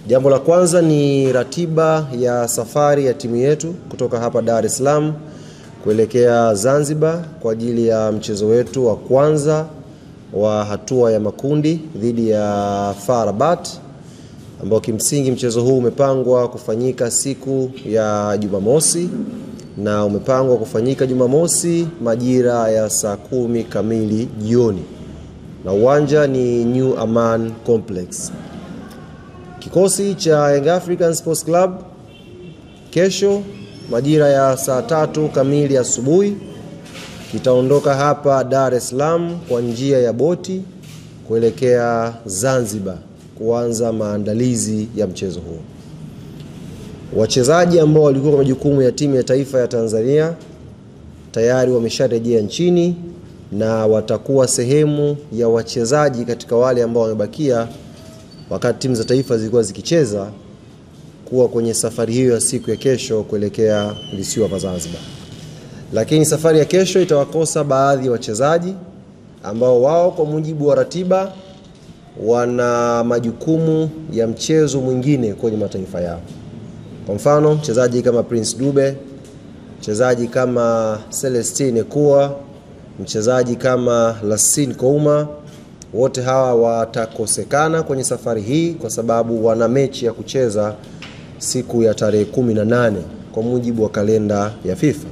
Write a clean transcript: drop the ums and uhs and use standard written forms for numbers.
Jambo la kwanza ni ratiba ya safari ya timu yetu kutoka hapa Dar es Salaam kuelekea Zanzibar kwa ajili ya mchezo wetu wa kwanza wa hatua ya makundi dhidi ya FAR Rabat, ambao kimsingi mchezo huu umepangwa kufanyika siku ya Jumamosi na umepangwa kufanyika Jumamosi majira ya saa 10 kamili jioni, na uwanja ni New Aman Complex. Kikosi cha Young African Sports Club kesho majira ya saa 3 kamili asubuhi kitaondoka hapa Dar es Salaam kwa njia ya boti kuelekea Zanzibar kuanza maandalizi ya mchezo huu. Wachezaji ambao walikuwa kwa majukumu ya timu ya taifa ya Tanzania tayari wamesharejea nchini na watakuwa sehemu ya wachezaji katika wale ambao wamebakia wakati timu za taifa zilikuwa zikicheza kuwa kwenye safari hiyo ya siku ya kesho kuelekea visiwa vya Zanzibar. Lakini safari ya kesho itawakosa baadhi ya wachezaji ambao wao kwa mujibu wa ratiba wana majukumu ya mchezo mwingine kwenye mataifa yao. Kwa mfano, mchezaji kama Prince Dube, mchezaji kama Celestine Ekua, mchezaji kama Lassine Kouma, wote hawa watakosekana kwenye safari hii kwa sababu wana mechi ya kucheza siku ya tarehe 18 kwa mujibu wa kalenda ya FIFA.